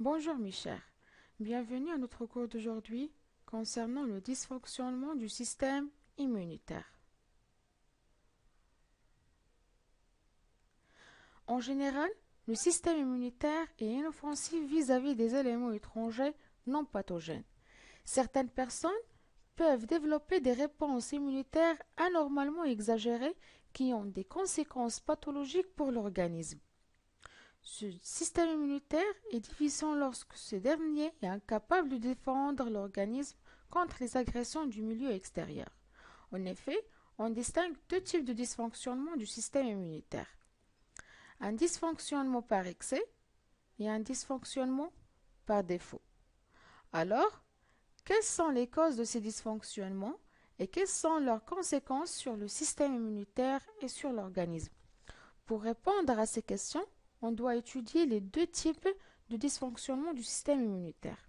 Bonjour mes chers, bienvenue à notre cours d'aujourd'hui concernant le dysfonctionnement du système immunitaire. En général, le système immunitaire est inoffensif vis-à-vis des éléments étrangers non pathogènes. Certaines personnes peuvent développer des réponses immunitaires anormalement exagérées qui ont des conséquences pathologiques pour l'organisme. Ce système immunitaire est déficient lorsque ce dernier est incapable de défendre l'organisme contre les agressions du milieu extérieur. En effet, on distingue deux types de dysfonctionnement du système immunitaire. Un dysfonctionnement par excès et un dysfonctionnement par défaut. Alors, quelles sont les causes de ces dysfonctionnements et quelles sont leurs conséquences sur le système immunitaire et sur l'organisme? Pour répondre à ces questions, on doit étudier les deux types de dysfonctionnement du système immunitaire.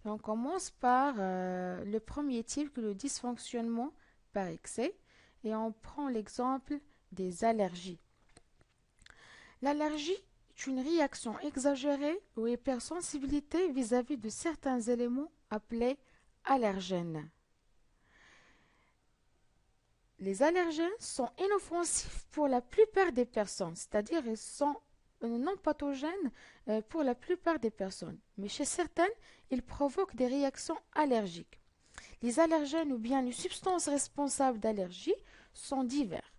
Et on commence par le premier type, le dysfonctionnement par excès, et on prend l'exemple des allergies. L'allergie est une réaction exagérée ou hypersensibilité vis-à-vis de certains éléments appelés allergènes. Les allergènes sont inoffensifs pour la plupart des personnes, c'est-à-dire ils sont non pathogènes pour la plupart des personnes. Mais chez certaines, ils provoquent des réactions allergiques. Les allergènes ou bien les substances responsables d'allergie sont divers.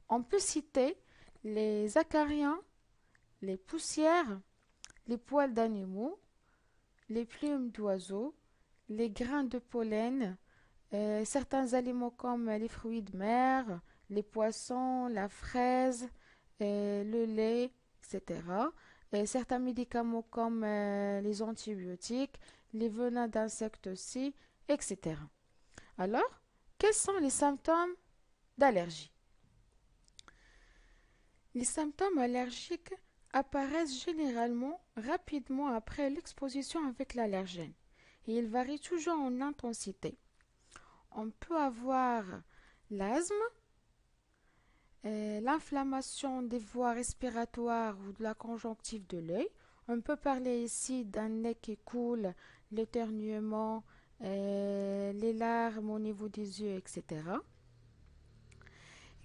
On peut citer les acariens, les poussières, les poils d'animaux, les plumes d'oiseaux, les grains de pollen, certains aliments comme les fruits de mer, les poissons, la fraise, le lait, etc. Et certains médicaments comme les antibiotiques, les venins d'insectes aussi, etc. Alors, quels sont les symptômes d'allergie? Les symptômes allergiques apparaissent généralement rapidement après l'exposition avec l'allergène et ils varient toujours en intensité. On peut avoir l'asthme, l'inflammation des voies respiratoires ou de la conjonctive de l'œil. On peut parler ici d'un nez qui coule, l'éternuement, les larmes au niveau des yeux, etc.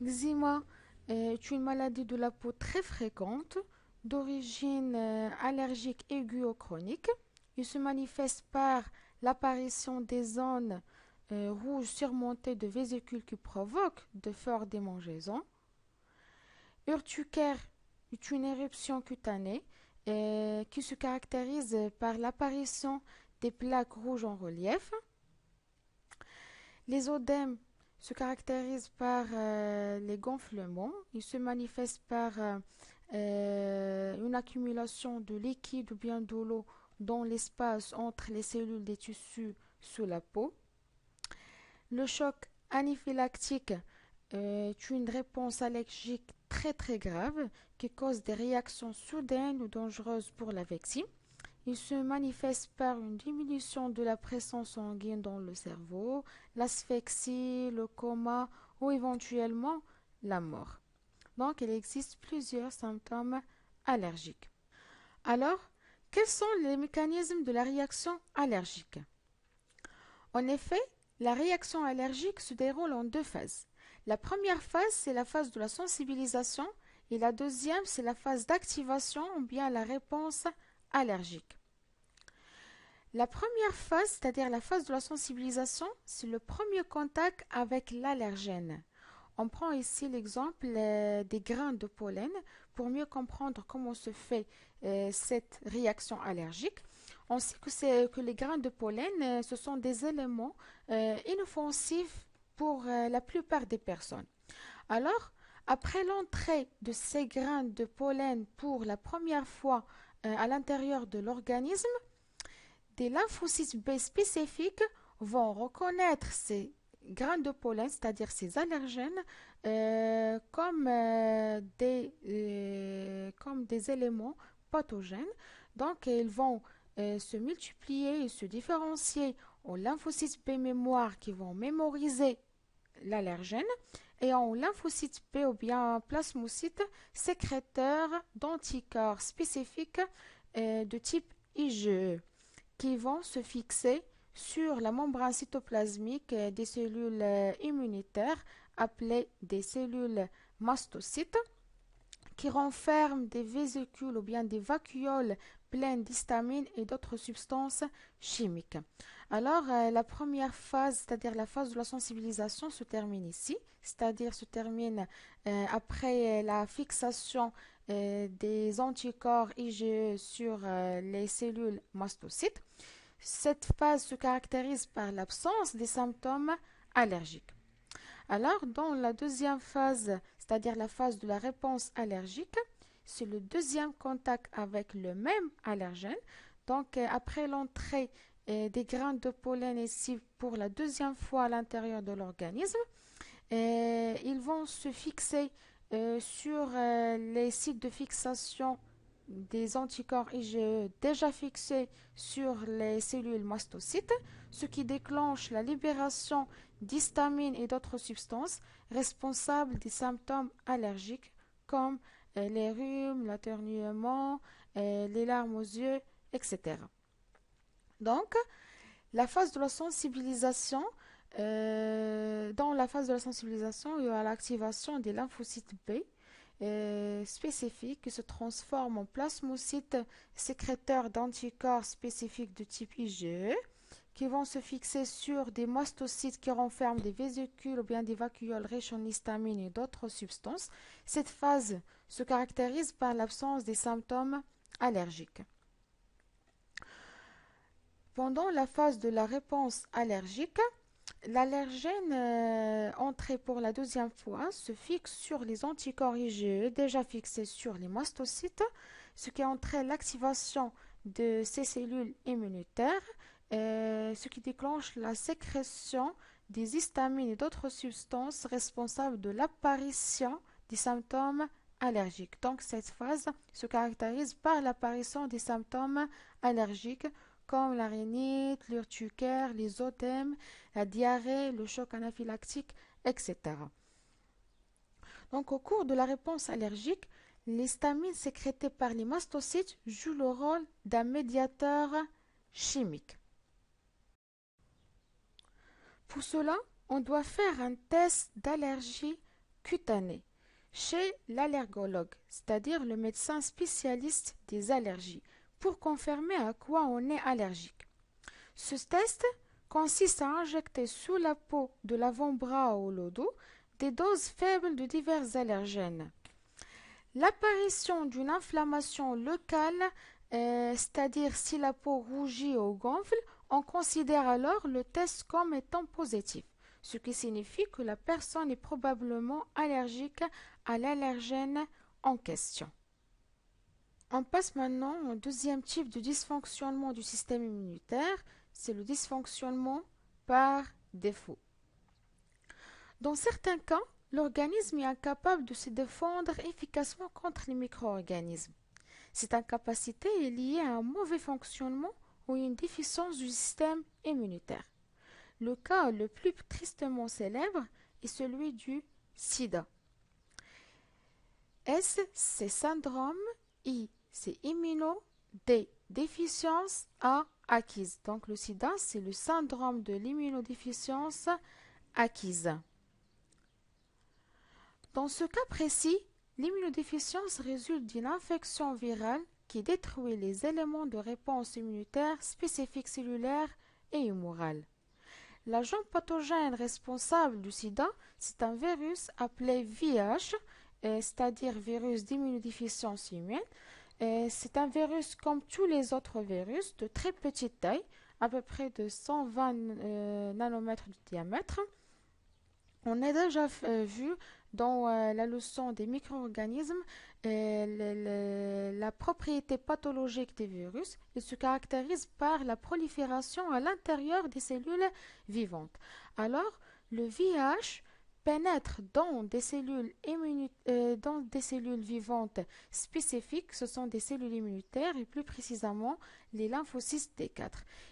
L'eczéma est une maladie de la peau très fréquente, d'origine allergique aiguë ou chronique. Il se manifeste par l'apparition des zones rouges surmontées de vésicules qui provoquent de fortes démangeaisons. Urticaire est une éruption cutanée qui se caractérise par l'apparition des plaques rouges en relief. Les odèmes se caractérisent par les gonflements. Ils se manifestent par une accumulation de liquide ou bien de l'eau dans l'espace entre les cellules des tissus sous la peau. Le choc anaphylactique est une réponse allergique très grave qui cause des réactions soudaines ou dangereuses pour la victime. Il se manifeste par une diminution de la pression sanguine dans le cerveau, l'asphyxie, le coma ou éventuellement la mort. Donc, il existe plusieurs symptômes allergiques. Alors, quels sont les mécanismes de la réaction allergique? En effet, la réaction allergique se déroule en deux phases. La première phase, c'est la phase de la sensibilisation et la deuxième, c'est la phase d'activation ou bien la réponse allergique. La première phase, c'est-à-dire la phase de la sensibilisation, c'est le premier contact avec l'allergène. On prend ici l'exemple des grains de pollen pour mieux comprendre comment se fait cette réaction allergique. On sait que les grains de pollen, ce sont des éléments inoffensifs pour la plupart des personnes. Alors, après l'entrée de ces grains de pollen pour la première fois à l'intérieur de l'organisme, des lymphocytes B spécifiques vont reconnaître ces grains de pollen, c'est-à-dire ces allergènes, comme des éléments pathogènes. Donc, ils vont se multiplier et se différencier en lymphocytes B mémoire qui vont mémoriser l'allergène et en lymphocytes B ou bien plasmocytes sécréteurs d'anticorps spécifiques de type IgE qui vont se fixer sur la membrane cytoplasmique des cellules immunitaires appelées des cellules mastocytes qui renferment des vésicules ou bien des vacuoles pleines d'histamine et d'autres substances chimiques. Alors, la première phase, c'est-à-dire la phase de la sensibilisation, se termine ici, c'est-à-dire se termine après la fixation des anticorps IgE sur les cellules mastocytes. Cette phase se caractérise par l'absence des symptômes allergiques. Alors, dans la deuxième phase, c'est-à-dire la phase de la réponse allergique, c'est le deuxième contact avec le même allergène. Donc, après l'entrée des grains de pollen ici pour la deuxième fois à l'intérieur de l'organisme, ils vont se fixer sur les sites de fixation des anticorps IgE déjà fixés sur les cellules mastocytes, ce qui déclenche la libération d'histamine et d'autres substances responsables des symptômes allergiques comme les rhumes, l'éternuement, les larmes aux yeux, etc. Donc, la phase de la sensibilisation, dans la phase de la sensibilisation, il y a l'activation des lymphocytes B spécifiques qui se transforment en plasmocytes sécréteurs d'anticorps spécifiques de type IgE qui vont se fixer sur des mastocytes qui renferment des vésicules ou bien des vacuoles riches en histamine et d'autres substances. Cette phase se caractérise par l'absence des symptômes allergiques. Pendant la phase de la réponse allergique, l'allergène entré pour la deuxième fois se fixe sur les anticorps IgE déjà fixés sur les mastocytes, ce qui entraîne l'activation de ces cellules immunitaires, ce qui déclenche la sécrétion des histamines et d'autres substances responsables de l'apparition des symptômes allergiques. Donc cette phase se caractérise par l'apparition des symptômes allergiques comme la rhinite, l'urticaire, les œdèmes, la diarrhée, le choc anaphylactique, etc. Donc au cours de la réponse allergique, l'histamine sécrétée par les mastocytes joue le rôle d'un médiateur chimique. Pour cela, on doit faire un test d'allergie cutanée chez l'allergologue, c'est-à-dire le médecin spécialiste des allergies, pour confirmer à quoi on est allergique. Ce test consiste à injecter sous la peau de l'avant-bras ou le dos des doses faibles de divers allergènes. L'apparition d'une inflammation locale, c'est-à-dire si la peau rougit ou gonfle, on considère alors le test comme étant positif, ce qui signifie que la personne est probablement allergique à l'allergène en question. On passe maintenant au deuxième type de dysfonctionnement du système immunitaire, c'est le dysfonctionnement par défaut. Dans certains cas, l'organisme est incapable de se défendre efficacement contre les micro-organismes. Cette incapacité est liée à un mauvais fonctionnement ou une déficience du système immunitaire. Le cas le plus tristement célèbre est celui du sida. S, c'est syndrome, I, c'est immuno, D, déficience, A, acquise. Donc le sida, c'est le syndrome de l'immunodéficience acquise. Dans ce cas précis, l'immunodéficience résulte d'une infection virale qui détruit les éléments de réponse immunitaire spécifiques cellulaires et humorales. L'agent pathogène responsable du sida, c'est un virus appelé VIH, c'est-à-dire virus d'immunodéficience humaine. C'est un virus comme tous les autres virus de très petite taille, à peu près de 120 nanomètres de diamètre. On a déjà vu dans la leçon des micro-organismes la propriété pathologique des virus. Ils se caractérisent par la prolifération à l'intérieur des cellules vivantes. Alors, le VIH pénètre dans des cellules vivantes spécifiques, ce sont des cellules immunitaires et plus précisément les lymphocytes T4.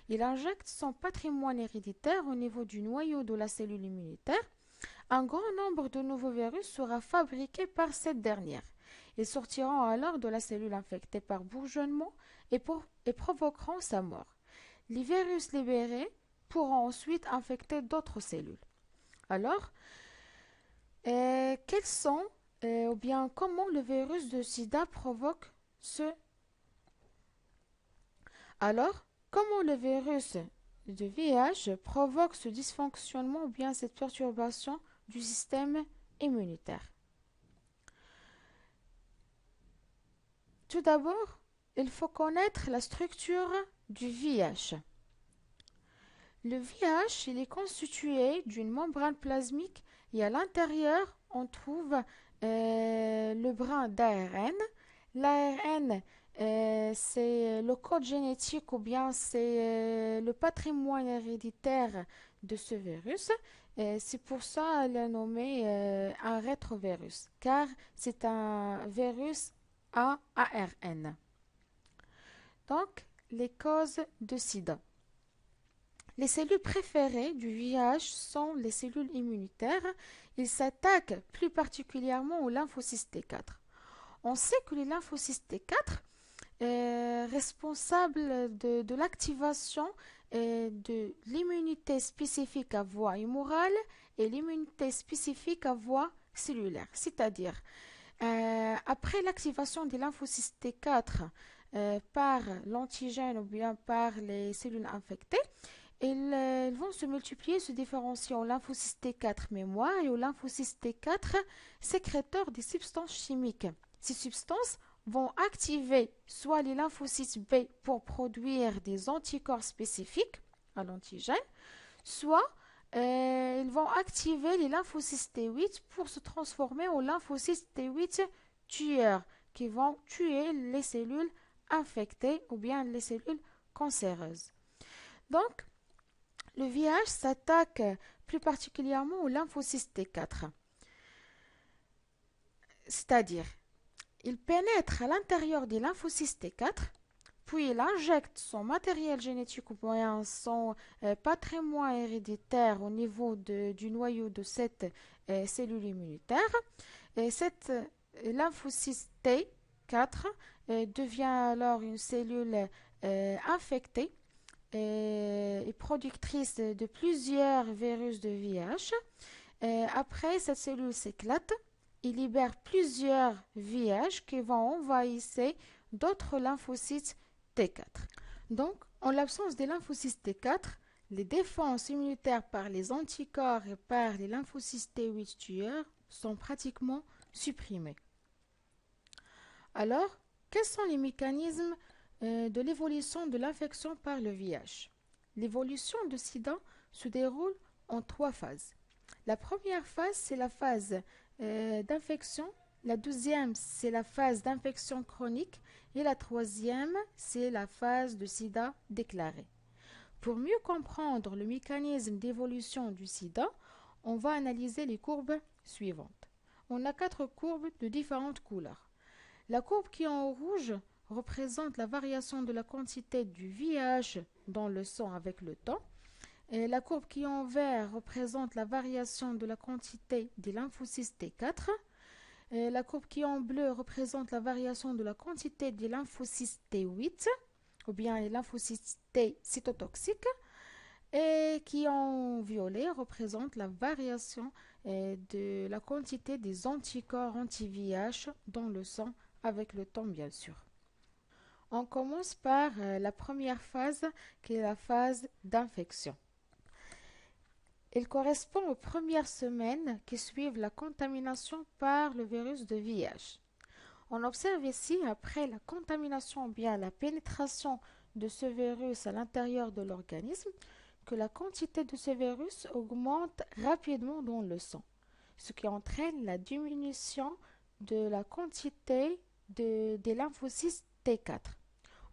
Il injecte son patrimoine héréditaire au niveau du noyau de la cellule immunitaire. Un grand nombre de nouveaux virus sera fabriqué par cette dernière. Ils sortiront alors de la cellule infectée par bourgeonnement et provoqueront sa mort. Les virus libérés pourront ensuite infecter d'autres cellules. Alors, quels sont, ou bien comment le virus de sida provoque ce... Alors, comment le virus de VIH provoque ce dysfonctionnement ou bien cette perturbation du système immunitaire? Tout d'abord, il faut connaître la structure du VIH. Le VIH, il est constitué d'une membrane plasmique et à l'intérieur, on trouve le brin d'ARN. L'ARN, c'est le code génétique ou bien c'est le patrimoine héréditaire de ce virus. C'est pour ça qu'elle est nommé un rétrovirus, car c'est un virus à ARN. Donc, les causes de sida. Les cellules préférées du VIH sont les cellules immunitaires. Ils s'attaquent plus particulièrement aux lymphocytes T4. On sait que les lymphocytes T4 sont responsables de l'activation de l'immunité spécifique à voie humorale et l'immunité spécifique à voie cellulaire. C'est-à-dire, après l'activation des lymphocytes T4 par l'antigène ou bien par les cellules infectées, ils vont se multiplier, se différencier au lymphocyte T4 mémoire et au lymphocyte T4 sécréteurs des substances chimiques. Ces substances vont activer soit les lymphocytes B pour produire des anticorps spécifiques à l'antigène, soit ils vont activer les lymphocytes T8 pour se transformer en lymphocytes T8 tueurs qui vont tuer les cellules infectées ou bien les cellules cancéreuses. Donc, le VIH s'attaque plus particulièrement aux lymphocytes T4. C'est-à-dire, il pénètre à l'intérieur des lymphocytes T4, puis il injecte son matériel génétique ou bien son patrimoine héréditaire au niveau du noyau de cette cellule immunitaire. Et cette lymphocyte T4 devient alors une cellule infectée et productrice de plusieurs virus de VIH. Après, cette cellule s'éclate et libère plusieurs VIH qui vont envahir d'autres lymphocytes T4. Donc, en l'absence des lymphocytes T4, les défenses immunitaires par les anticorps et par les lymphocytes T8 tueurs sont pratiquement supprimées. Alors, quels sont les mécanismes de l'évolution de l'infection par le VIH? L'évolution de SIDA se déroule en 3 phases. La première phase, c'est la phase d'infection. La deuxième, c'est la phase d'infection chronique. Et la troisième, c'est la phase de sida déclarée. Pour mieux comprendre le mécanisme d'évolution du sida, on va analyser les courbes suivantes. On a 4 courbes de différentes couleurs. La courbe qui est en rouge représente la variation de la quantité du VIH dans le sang avec le temps. Et la courbe qui est en vert représente la variation de la quantité des lymphocytes T4. Et la courbe qui est en bleu représente la variation de la quantité des lymphocytes T8 ou bien les lymphocytes T cytotoxiques. Et qui en violet représente la variation de la quantité des anticorps anti-VIH dans le sang avec le temps bien sûr. On commence par la première phase qui est la phase d'infection. Il correspond aux premières semaines qui suivent la contamination par le virus de VIH. On observe ici, après la contamination ou bien la pénétration de ce virus à l'intérieur de l'organisme, que la quantité de ce virus augmente rapidement dans le sang, ce qui entraîne la diminution de la quantité des lymphocytes T4.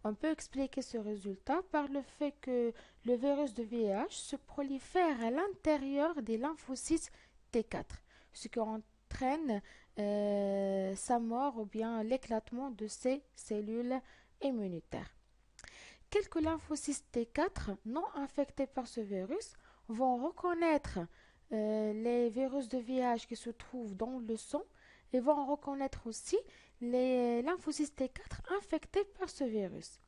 On peut expliquer ce résultat par le fait que le virus de VIH se prolifère à l'intérieur des lymphocytes T4, ce qui entraîne sa mort ou bien l'éclatement de ces cellules immunitaires. Quelques lymphocytes T4 non infectés par ce virus vont reconnaître les virus de VIH qui se trouvent dans le sang et vont reconnaître aussi les lymphocytes T4 infectés par ce virus.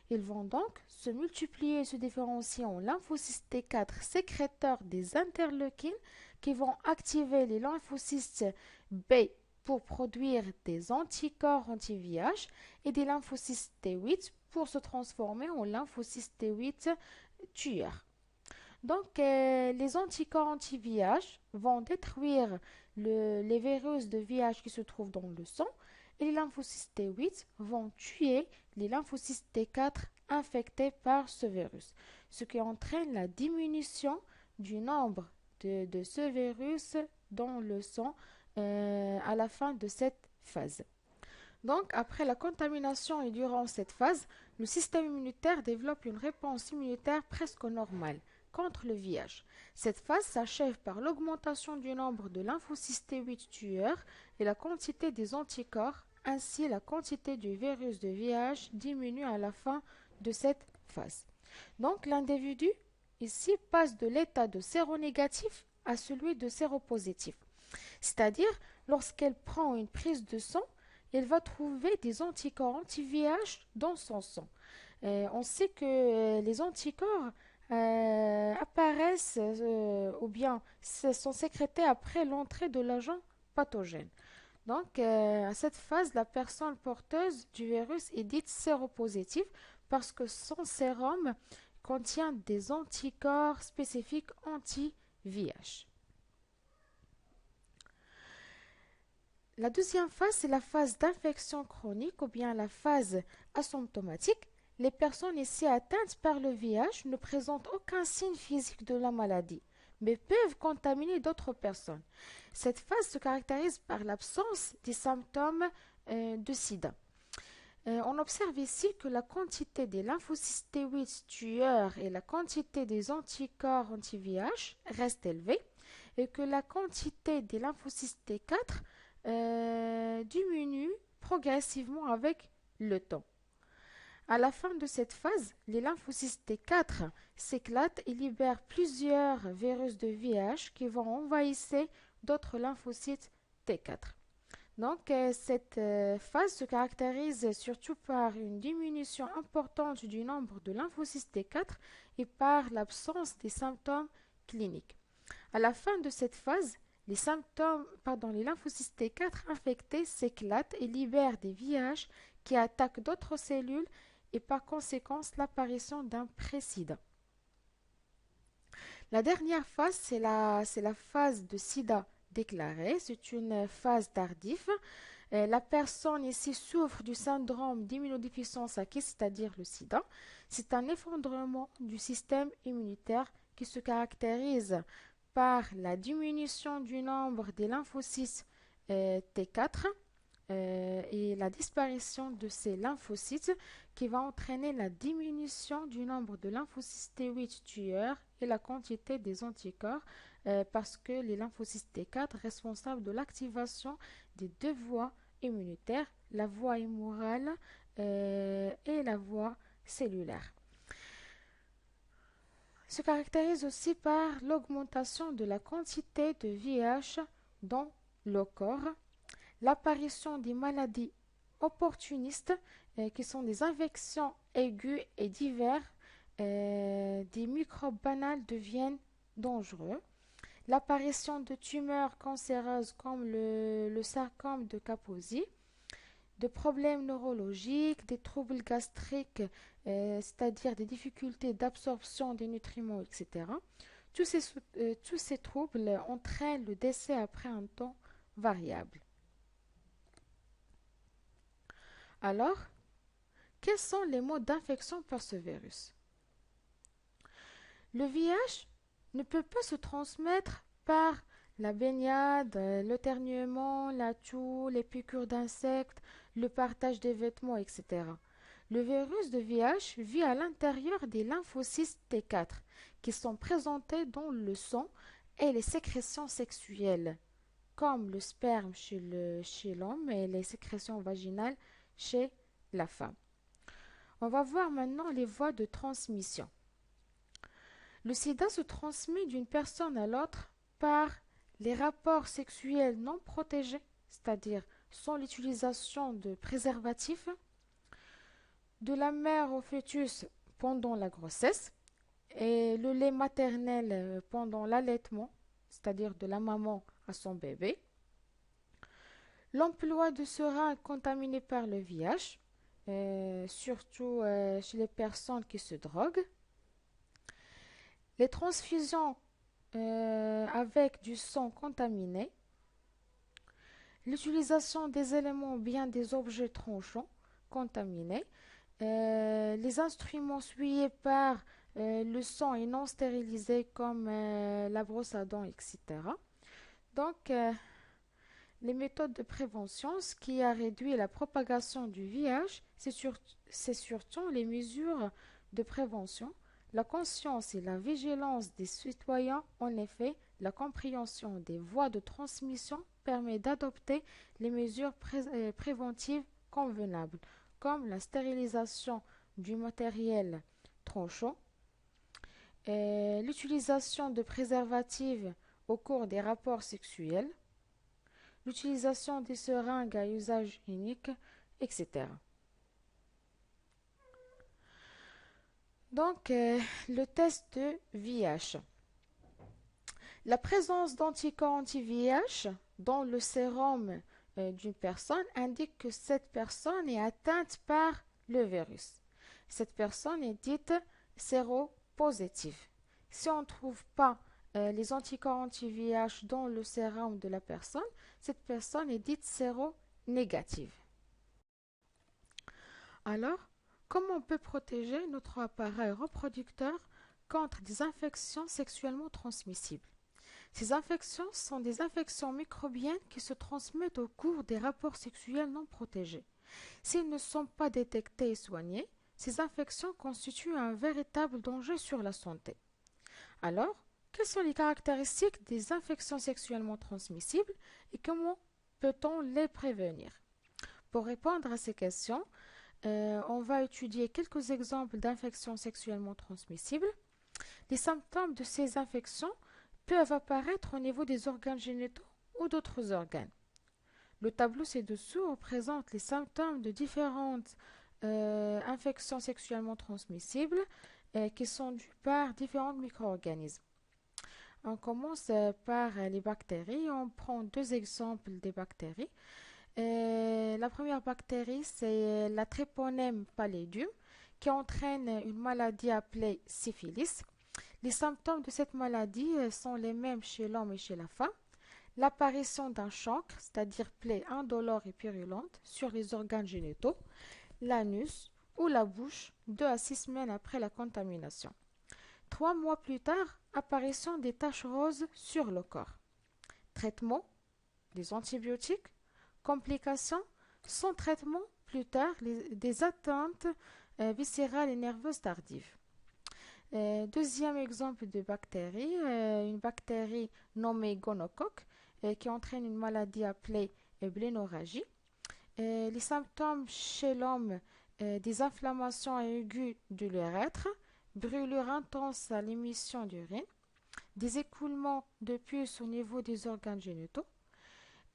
Ils vont donc se multiplier et se différencier en lymphocytes T4 sécréteurs des interleukines qui vont activer les lymphocytes B pour produire des anticorps anti-VIH et des lymphocytes T8 pour se transformer en lymphocytes T8 tueurs. Donc, les anticorps anti-VIH vont détruire les virus de VIH qui se trouvent dans le sang et les lymphocytes T8 vont tuer les lymphocytes T4 infectés par ce virus, ce qui entraîne la diminution du nombre de ce virus dans le sang à la fin de cette phase. Donc, après la contamination et durant cette phase, le système immunitaire développe une réponse immunitaire presque normale contre le VIH. Cette phase s'achève par l'augmentation du nombre de lymphocytes T8 tueurs et la quantité des anticorps, ainsi la quantité du virus de VIH diminue à la fin de cette phase. Donc, l'individu ici passe de l'état de séronégatif à celui de séropositif. C'est-à-dire, lorsqu'elle prend une prise de sang, elle va trouver des anticorps anti-VIH dans son sang. On sait que les anticorps apparaissent ou bien sont sécrétés après l'entrée de l'agent pathogène. Donc, à cette phase, la personne porteuse du virus est dite séropositive parce que son sérum contient des anticorps spécifiques anti-VIH. La deuxième phase, c'est la phase d'infection chronique ou bien la phase asymptomatique. Les personnes ici atteintes par le VIH ne présentent aucun signe physique de la maladie, mais peuvent contaminer d'autres personnes. Cette phase se caractérise par l'absence des symptômes de sida. On observe ici que la quantité des lymphocytes T8 tueurs et la quantité des anticorps anti-VIH restent élevées et que la quantité des lymphocytes T4 diminue progressivement avec le temps. À la fin de cette phase, les lymphocytes T4 s'éclatent et libèrent plusieurs virus de VIH qui vont envahir d'autres lymphocytes T4. Donc, cette phase se caractérise surtout par une diminution importante du nombre de lymphocytes T4 et par l'absence des symptômes cliniques. À la fin de cette phase, les lymphocytes T4 infectés s'éclatent et libèrent des VIH qui attaquent d'autres cellules et par conséquent l'apparition d'un pré-sida. La dernière phase, c'est la phase de sida déclarée. C'est une phase tardive. La personne ici souffre du syndrome d'immunodéficience acquise, c'est-à-dire le sida. C'est un effondrement du système immunitaire qui se caractérise par la diminution du nombre des lymphocytes T4 et la disparition de ces lymphocytes qui va entraîner la diminution du nombre de lymphocytes T8 tueurs et la quantité des anticorps parce que les lymphocytes T4 responsables de l'activation des deux voies immunitaires, la voie hémorale et la voie cellulaire. Se caractérise aussi par l'augmentation de la quantité de VIH dans le corps, l'apparition des maladies opportunistes qui sont des infections aiguës et diverses, des microbes banals deviennent dangereux, l'apparition de tumeurs cancéreuses comme le sarcome de Kaposi, de problèmes neurologiques, des troubles gastriques, c'est-à-dire des difficultés d'absorption des nutriments, etc. Tous ces troubles entraînent le décès après un temps variable. Alors, quels sont les modes d'infection par ce virus? Le VIH ne peut pas se transmettre par la baignade, l'éternuement, la toux, les piqûres d'insectes, le partage des vêtements, etc. Le virus de VIH vit à l'intérieur des lymphocytes T4 qui sont présentés dans le sang et les sécrétions sexuelles, comme le sperme chez l'homme et les sécrétions vaginales chez la femme. On va voir maintenant les voies de transmission. Le sida se transmet d'une personne à l'autre par les rapports sexuels non protégés, c'est-à-dire sont l'utilisation de préservatifs, de la mère au fœtus pendant la grossesse et le lait maternel pendant l'allaitement, c'est-à-dire de la maman à son bébé, l'emploi de seringues contaminées par le VIH, surtout chez les personnes qui se droguent, les transfusions avec du sang contaminé, l'utilisation des éléments ou bien des objets tranchants contaminés, les instruments souillés par le sang et non stérilisés comme la brosse à dents, etc. Donc, les méthodes de prévention, ce qui a réduit la propagation du VIH, c'est surtout les mesures de prévention, la conscience et la vigilance des citoyens. En effet, la compréhension des voies de transmission permet d'adopter les mesures préventives convenables, comme la stérilisation du matériel tranchant, l'utilisation de préservatifs au cours des rapports sexuels, l'utilisation des seringues à usage unique, etc. Donc, le test de VIH. La présence d'anticorps anti-VIH dans le sérum d'une personne indique que cette personne est atteinte par le virus. Cette personne est dite séropositive. Si on ne trouve pas les anticorps anti-VIH dans le sérum de la personne, cette personne est dite séronégative. Alors, comment on peut protéger notre appareil reproducteur contre des infections sexuellement transmissibles? Ces infections sont des infections microbiennes qui se transmettent au cours des rapports sexuels non protégés. S'ils ne sont pas détectés et soignés, ces infections constituent un véritable danger sur la santé. Alors, quelles sont les caractéristiques des infections sexuellement transmissibles et comment peut-on les prévenir? Pour répondre à ces questions, on va étudier quelques exemples d'infections sexuellement transmissibles. Les symptômes de ces infections peuvent apparaître au niveau des organes génitaux ou d'autres organes. Le tableau ci-dessous représente les symptômes de différentes infections sexuellement transmissibles qui sont dues par différents micro-organismes. On commence par les bactéries. On prend deux exemples des bactéries. La première bactérie, c'est la Treponème pallidum qui entraîne une maladie appelée syphilis. Les symptômes de cette maladie sont les mêmes chez l'homme et chez la femme. L'apparition d'un chancre, c'est-à-dire plaie indolore et purulente sur les organes génitaux, l'anus ou la bouche 2 à 6 semaines après la contamination. 3 mois plus tard, apparition des taches roses sur le corps. Traitement, des antibiotiques. Complications, sans traitement plus tard, des atteintes viscérales et nerveuses tardives. Deuxième exemple de bactérie, une bactérie nommée gonocoque qui entraîne une maladie appelée blénorragie. Les symptômes chez l'homme, des inflammations aiguës de l'urètre, brûlure intense à l'émission d'urine, des écoulements de pus au niveau des organes génitaux,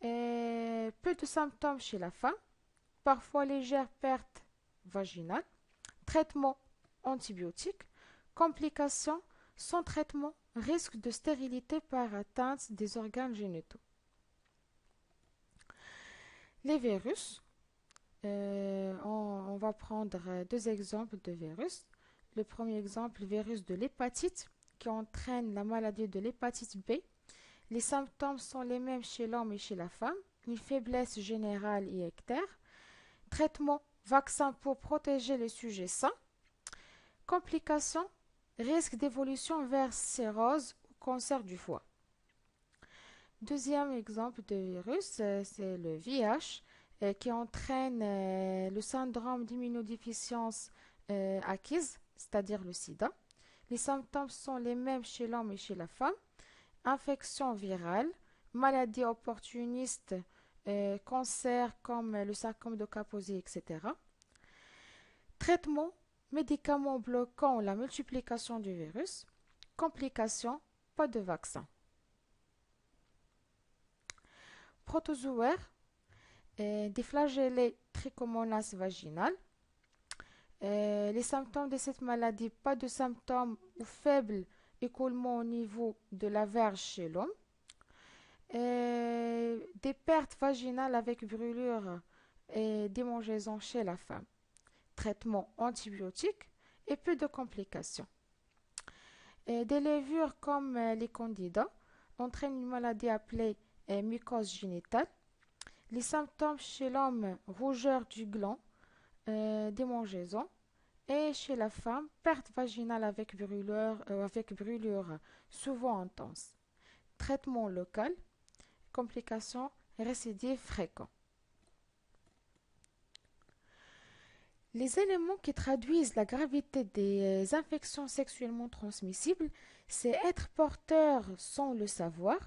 peu de symptômes chez la femme, parfois légère perte vaginale, traitement antibiotique, complications sans traitement, risque de stérilité par atteinte des organes génitaux. Les virus, on va prendre deux exemples de virus. Le premier exemple, le virus de l'hépatite qui entraîne la maladie de l'hépatite B. Les symptômes sont les mêmes chez l'homme et chez la femme, une faiblesse générale et ictère, traitement, vaccin pour protéger les sujets sains, complications, risque d'évolution vers cirrhose ou cancer du foie. Deuxième exemple de virus, c'est le VIH qui entraîne le syndrome d'immunodéficience acquise, c'est-à-dire le sida. Les symptômes sont les mêmes chez l'homme et chez la femme. Infection virale, maladie opportuniste, cancer comme le sarcome de Kaposi, etc. Traitement, médicaments bloquant la multiplication du virus. Complications, pas de vaccin. Protozoaires, des flagellés trichomonas vaginales. Les symptômes de cette maladie, pas de symptômes ou faible écoulement au niveau de la verge chez l'homme. Des pertes vaginales avec brûlure et démangeaisons chez la femme. Traitement antibiotique et peu de complications. Des levures comme les candidats entraînent une maladie appelée mycose génitale. Les symptômes chez l'homme, rougeur du gland, démangeaisons. Et chez la femme, perte vaginale avec brûlure souvent intense. Traitement local, complications, récidives fréquents. Les éléments qui traduisent la gravité des infections sexuellement transmissibles, c'est être porteur sans le savoir.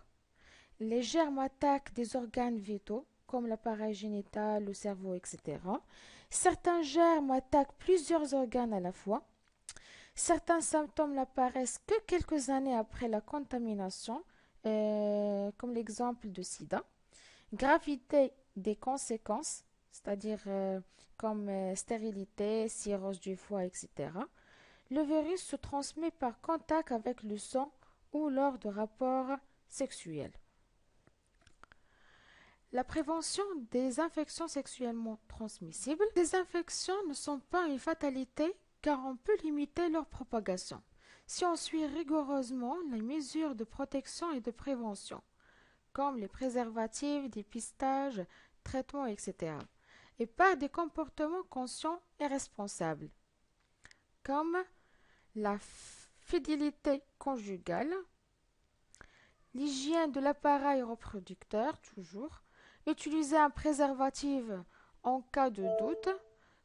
Les germes attaquent des organes vitaux, comme l'appareil génital, le cerveau, etc. Certains germes attaquent plusieurs organes à la fois. Certains symptômes n'apparaissent que quelques années après la contamination, comme l'exemple de sida. Gravité des conséquences, c'est-à-dire comme stérilité, cirrhose du foie, etc. Le virus se transmet par contact avec le sang ou lors de rapports sexuels. La prévention des infections sexuellement transmissibles. Ces infections ne sont pas une fatalité car on peut limiter leur propagation si on suit rigoureusement les mesures de protection et de prévention, comme les préservatifs, dépistage, traitements, etc. et par des comportements conscients et responsables, comme la fidélité conjugale, l'hygiène de l'appareil reproducteur, toujours, utiliser un préservatif en cas de doute,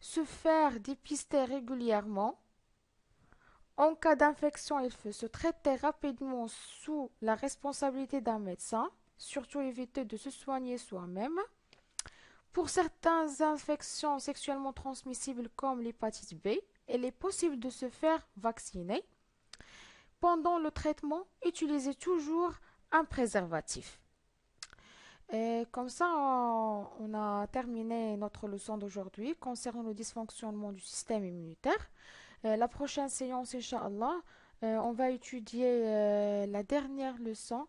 se faire dépister régulièrement. En cas d'infection, il faut se traiter rapidement sous la responsabilité d'un médecin, surtout éviter de se soigner soi-même. Pour certaines infections sexuellement transmissibles comme l'hépatite B, il est possible de se faire vacciner. Pendant le traitement, utilisez toujours un préservatif. Et comme ça, on a terminé notre leçon d'aujourd'hui concernant le dysfonctionnement du système immunitaire. La prochaine séance, Inch'Allah, on va étudier la dernière leçon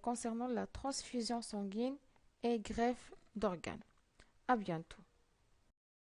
concernant la transfusion sanguine et greffe d'organes. À bientôt.